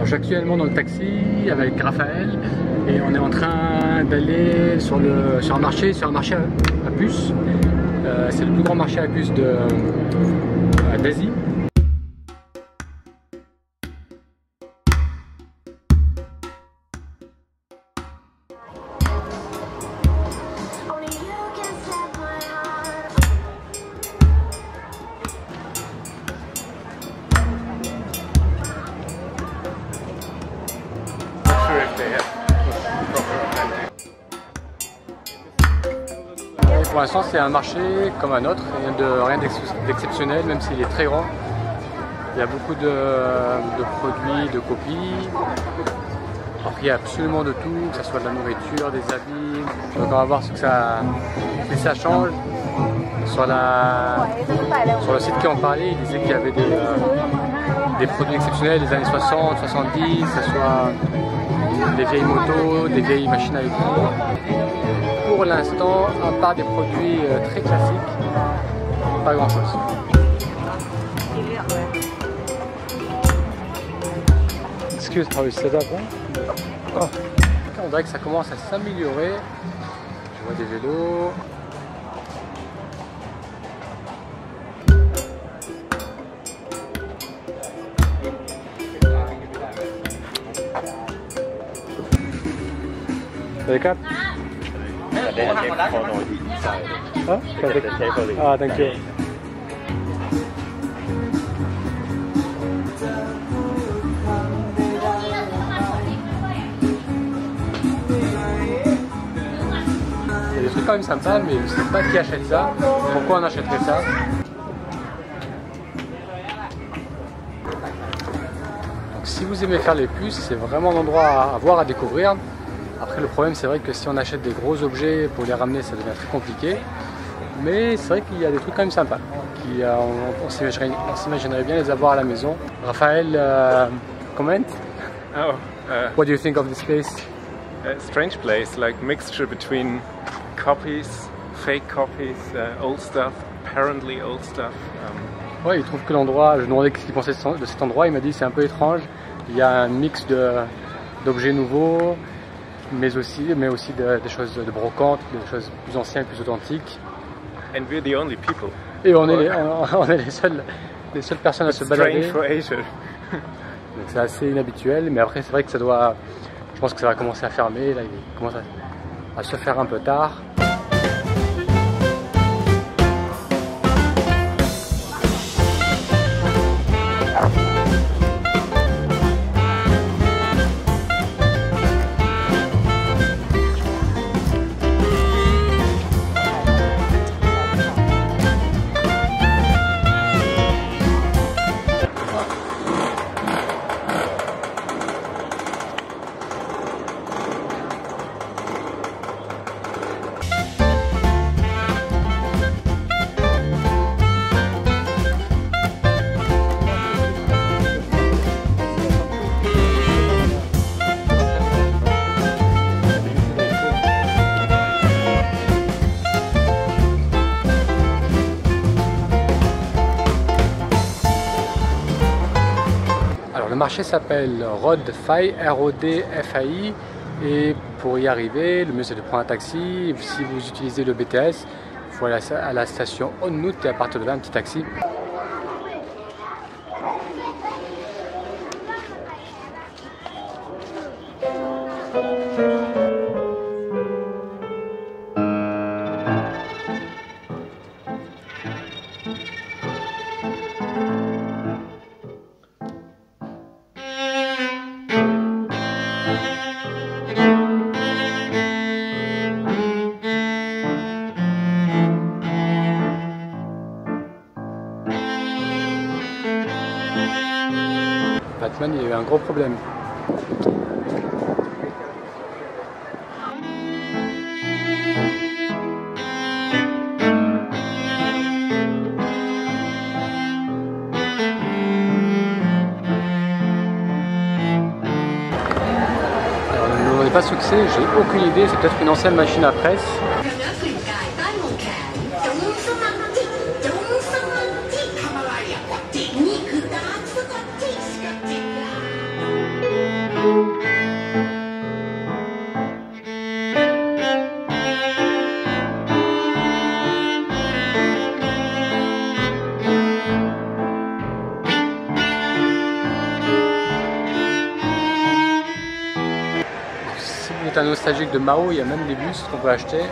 Alors, je suis actuellement dans le taxi avec Raphaël et on est en train d'aller sur un marché à puces. C'est le plus grand marché à puces d'Asie. Pour l'instant, c'est un marché comme un autre, rien d'exceptionnel, même s'il est très grand. Il y a beaucoup de produits, de copies. Alors, il y a absolument de tout, que ce soit de la nourriture, des habits. Donc on va voir ce que ça change. Sur le site qui en parlait, il disait qu'il y avait des produits exceptionnels des années 60, 70, que ce soit des vieilles motos, des vieilles machines à écrire. Pour l'instant, à part des produits très classiques, pas grand chose. Excuse how you set up, hein? Oh. On dirait que ça commence à s'améliorer. Je vois des vélos. T'as des capes? Ah, thank you. Il y a des trucs quand même sympas, mais je ne sais pas qui achète ça, pourquoi on achèterait ça. Donc si vous aimez faire les puces, c'est vraiment un endroit à voir, à découvrir. Après le problème c'est vrai que si on achète des gros objets pour les ramener ça devient très compliqué. Mais c'est vrai qu'il y a des trucs quand même sympas. On s'imaginerait bien les avoir à la maison. Raphaël, comment? Oh, what do you think of this place? A strange place, like mixture between copies, fake copies, old stuff, apparently old stuff. Ouais, il trouve que l'endroit, je lui ai demandé ce qu'il pensait de cet endroit, il m'a dit c'est un peu étrange. Il y a un mix d'objets nouveaux, mais aussi des choses de brocantes, des choses plus anciennes, plus authentiques. And we're the only people. Et on est les seules personnes à se balader. Strange for Asia. Donc c'est assez inhabituel, mais après c'est vrai que je pense que ça va commencer à fermer, là il commence à se faire un peu tard. Le marché s'appelle Rodfai, R-O-D-F-A-I, et pour y arriver, le mieux c'est de prendre un taxi. Si vous utilisez le BTS, il faut aller à la station Onnout et à partir de là un petit taxi. Batman, il y a eu un gros problème. Alors, ne me pas succès, j'ai aucune idée, c'est peut-être une ancienne machine à presse. êtes un nostalgique de Mao, il y a même des bustes qu'on peut acheter.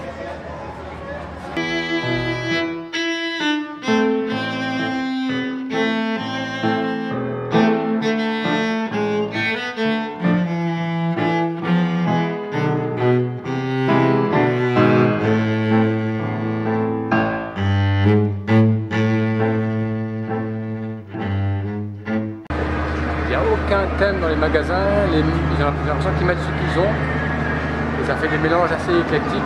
Il n'y a aucun thème dans les magasins, j'ai l'impression qu'ils mettent ce qu'ils ont et ça fait des mélanges assez éclectiques.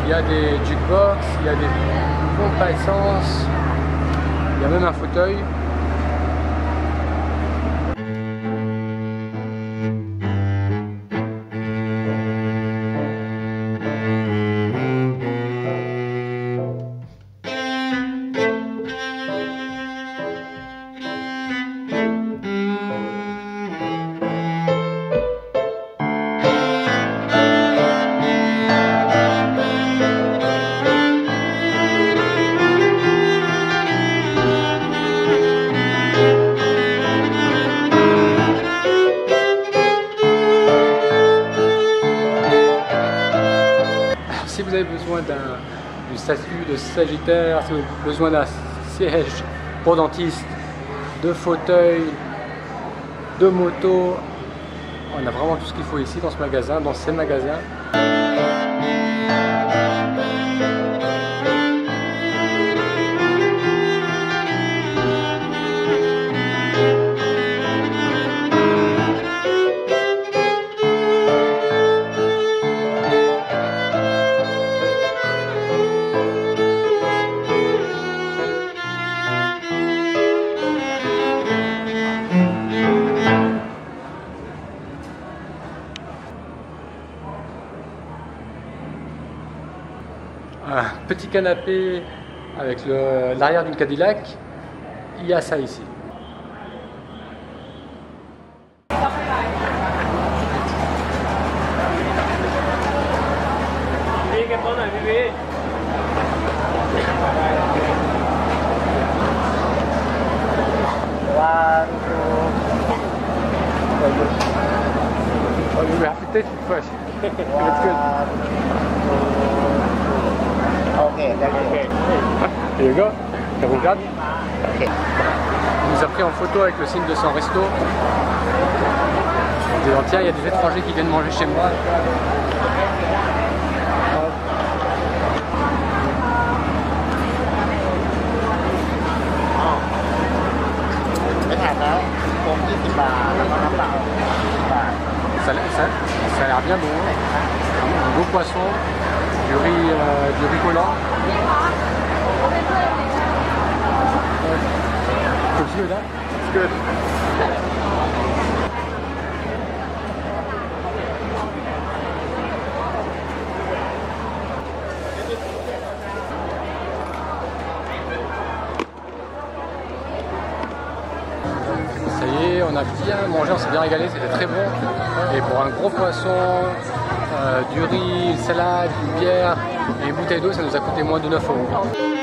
Il y a des jukebox, il y a des pompes à essence, il y a même un fauteuil. Si vous avez besoin d'une statue de Sagittaire, si vous avez besoin d'un siège pour dentiste, de fauteuil, de moto, on a vraiment tout ce qu'il faut ici dans ce magasin, dans ces magasins. Un petit canapé avec l'arrière d'une Cadillac, il y a ça ici. Oh, you have to take it first. It's good. Okay, that's okay. Here you go. Tu regardes. Okay. Il nous a pris en photo avec le signe de son resto. En disant tiens, il y a des étrangers qui viennent manger chez moi. Ça a l'air bien bon. Un beau poisson, du riz collant. It's good, huh? It's good. Ça y est, on a bien mangé, on s'est bien régalé, c'était très bon. Et pour un gros poisson, du riz, une salade, une bière et une bouteille d'eau, ça nous a coûté moins de 9 €.